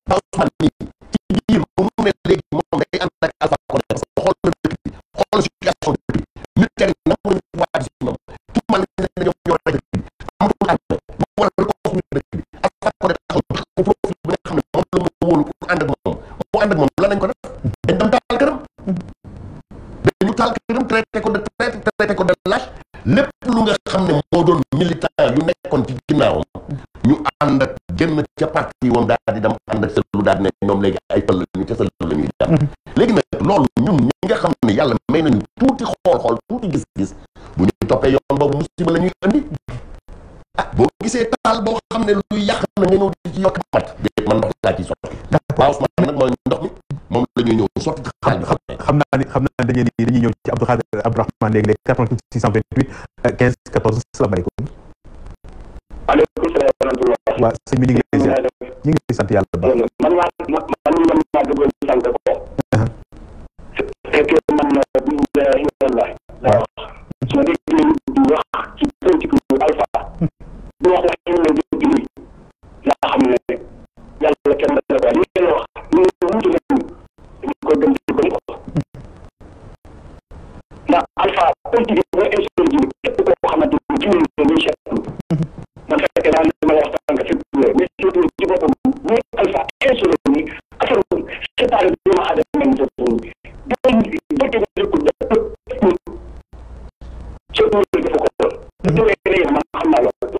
ba Ousmane nii ci biir bu mu ne léegi moom day ànd ak Alpha Condé parce que xool na dëkk bi xool situation dëkk bi militaire yi nangu nañu pouvoir si ñoom tout man ne ñoom ñoo rey dëkk bi amatul ànd bu wala lu ko wax ñu dëkk bi Alpha Condé taxaw ko profil bu nga xam ne moom la mu wóolu pour ànd ak moom mu ànd ak moom lan lañ ko def dañ dem taal këram dañu taal këram traité ko de traité traité ko de lâche lépp lu nga xam ne moo doon militant yu nekkoon ci ginnaawam ñu ànd ak génn ca parti woon daal di dem ànd ak selu daal ne ñoom léegi ay pël ñu ca selu la ñuy jàpp léegi nag loolu ñun ñi nga xam ne yàlla may nañu tuuti xool tuuti gis-gis bu ñu toppee yoon boobu musiba la ñuy andi ah boo gisee taal boo xam ne luy yàq na nga ñëw di ci yokk mat déet man ndox laa ciy sotti waaw Ousmane nag mooy ndox mi moom la ñuy ñëw sotti ci xaal bi xam naa ni dañuy ñëw ci Abdou Khadre Abdourahmane léegi 88 628 15 14 salaamaaleykum. aleykum salaam wa rahmatulah. waaw sëñ bi ñu ngi lay sant yàlla ba. man maa duggoon sant ko. fekkee man bu la wax soo déggee di wax ci politique Alpha di wax wax ñu ne dëgg li nga xam ne yàlla kenn la ko li ngeen wax ñu wuute nañu dañu ko gëm ci gëm ko ndax Alpha politique mooy insurgé képp koo xamante ni ci ñun dañuy seetlu man fekkee naa li ma wax tànk fi mais surtout ci boppam muy Alpha insurgé ni affaire séparé bi ma xaade man surtout bëgg ko def surtout dafa ko man xam naa loolu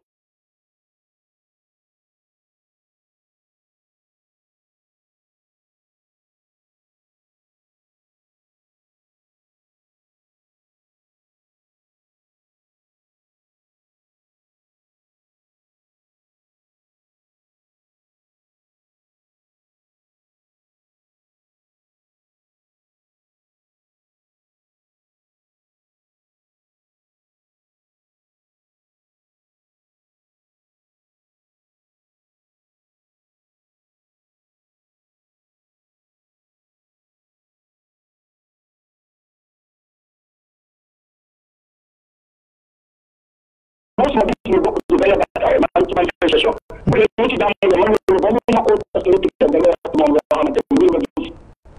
mosuma gis ñu bokk ci benn bataille maanaam ci manifestation bu dee ñu ci daan ne man ba mu ma ko parce que da ngay wax moom loo xamante ni ma gis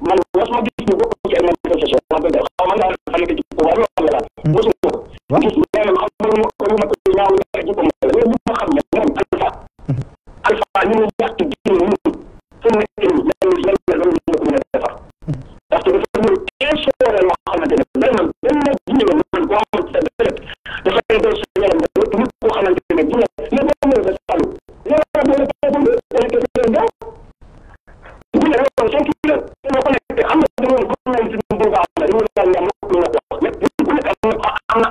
man mosuma gis ñu bokk ci ay manifestation wax dëgg xaw ma daal fa nekk ci pouvoir yoo xam ne daal mosuma ko gis nee na xam nga ma ko ñaaw la ci ko mais li ma xam ne moom Alpha ñu mu yàq diine ñu fu mu nekk nii lan loolu ñu ko mën a defar parce que dafa ñu insolé loo xamante ne benn diine la man boo xamante ne dafay doon sa yaram nit koo xamante ne dina la moom la salu la mo la ko bu la ndaw bu la ko sen ki la ko nekk xam nga dama ko ñu ci bu baax la ñu la ñam lu la wax mais ku nekk am na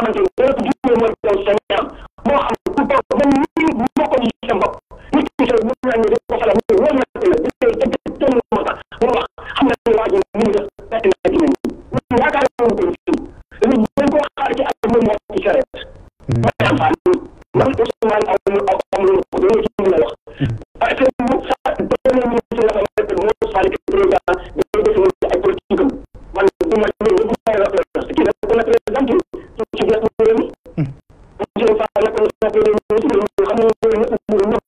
xamante ni dana ko jublu mooy daw seen ñaam moo xam ku toog même ñi mbokk yi seen bopp nit ki sa bu ñu def ko xala ñu wóor na la di koy tëdd tëdd moo tax mu wax xam na ne waa ji ni mu def fekk na ci ñun yaakaar naa ko ci dañu dañ ko xaar ci ak moom moo ci charette ma am fa man Ousmane amul ko dañu ci mën a wax parce que mu sa premier ministre la xamante ne moo faale président dañu def ay politique man du ma ñu bu may wax parce que dafa na président ci biir réew mi ci fa la ko sa premier ministre xam nga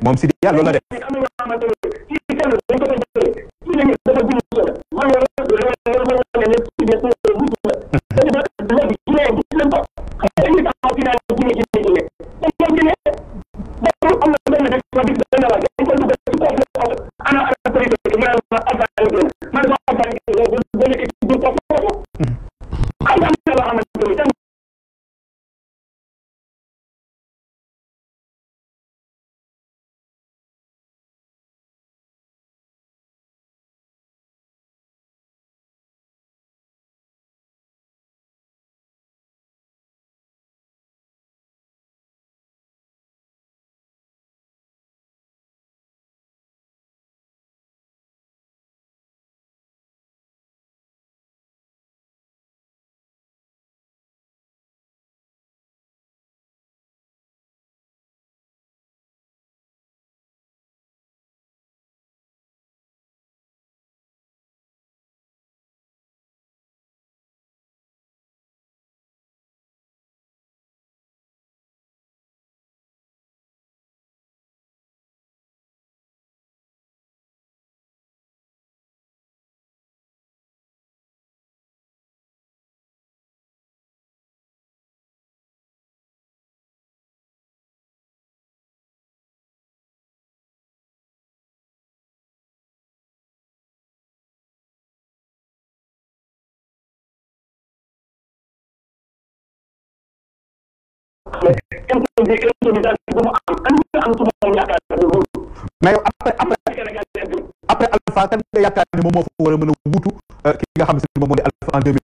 moom si yàlla loolu la def mais yow après Alpha kan nga yaakaar ne moom moo fa war a mën a wuutu ki nga xam ne moom moo di Alpha en 2000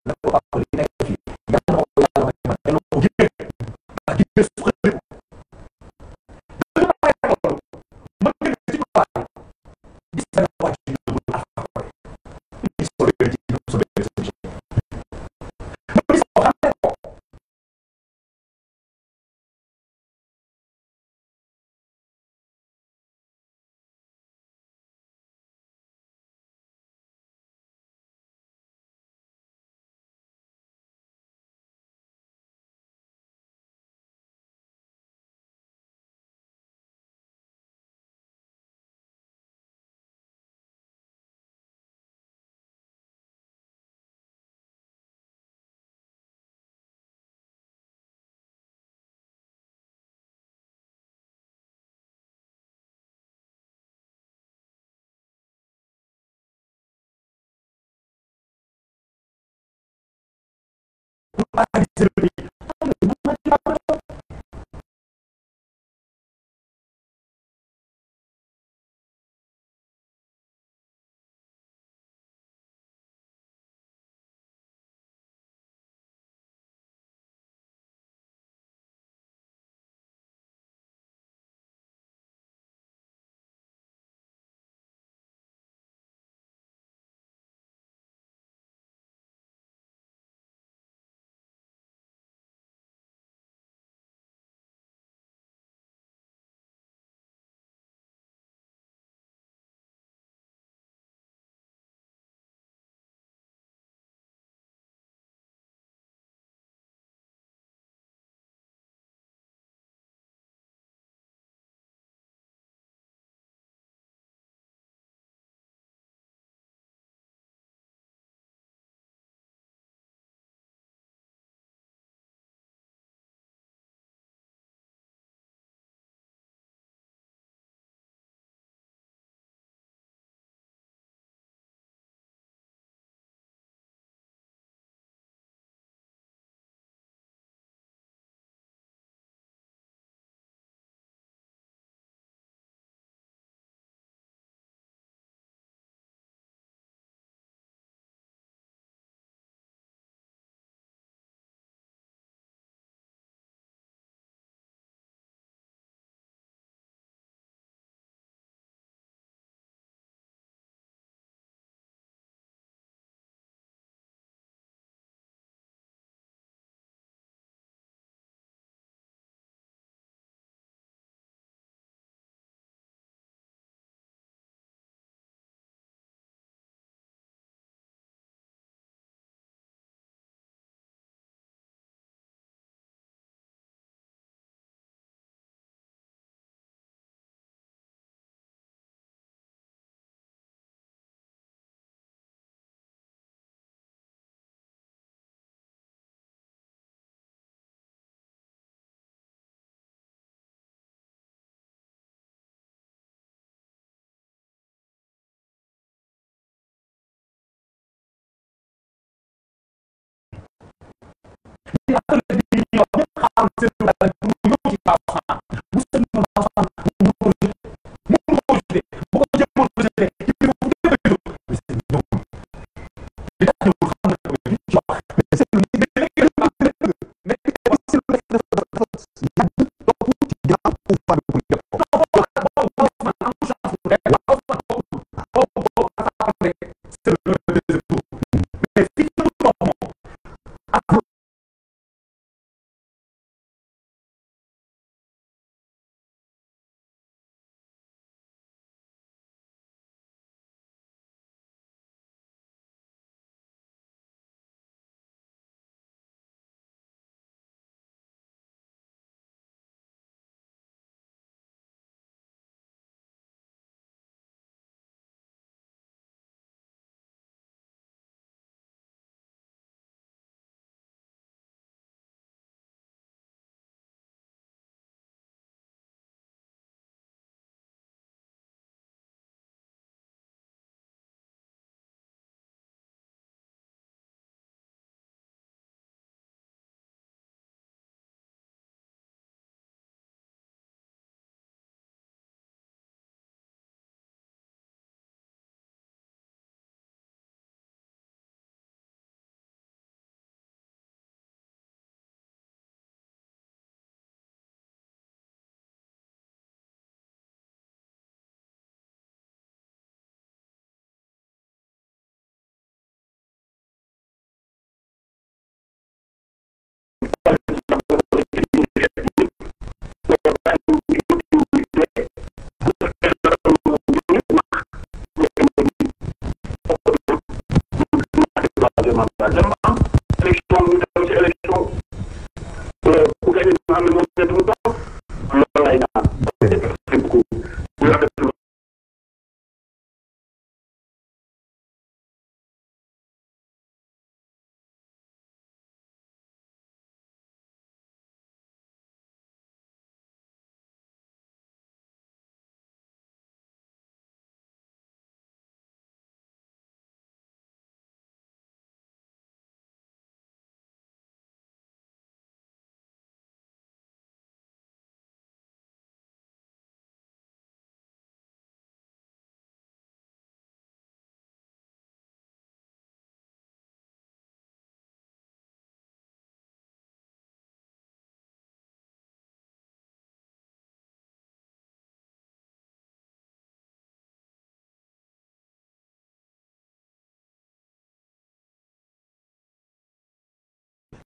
ne ko papa li nekk fii yàlla na ko yàlla may ma delloo ko Guinée ndax Guinée suqali ko dañu may loolu mën nga ne ci tubaab yi gis benn wàcc yu yóbbul Alpha Condé gis ko léegi ci ñoom so benn sa gis ko xam ne ko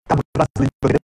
table rase lañ bëgg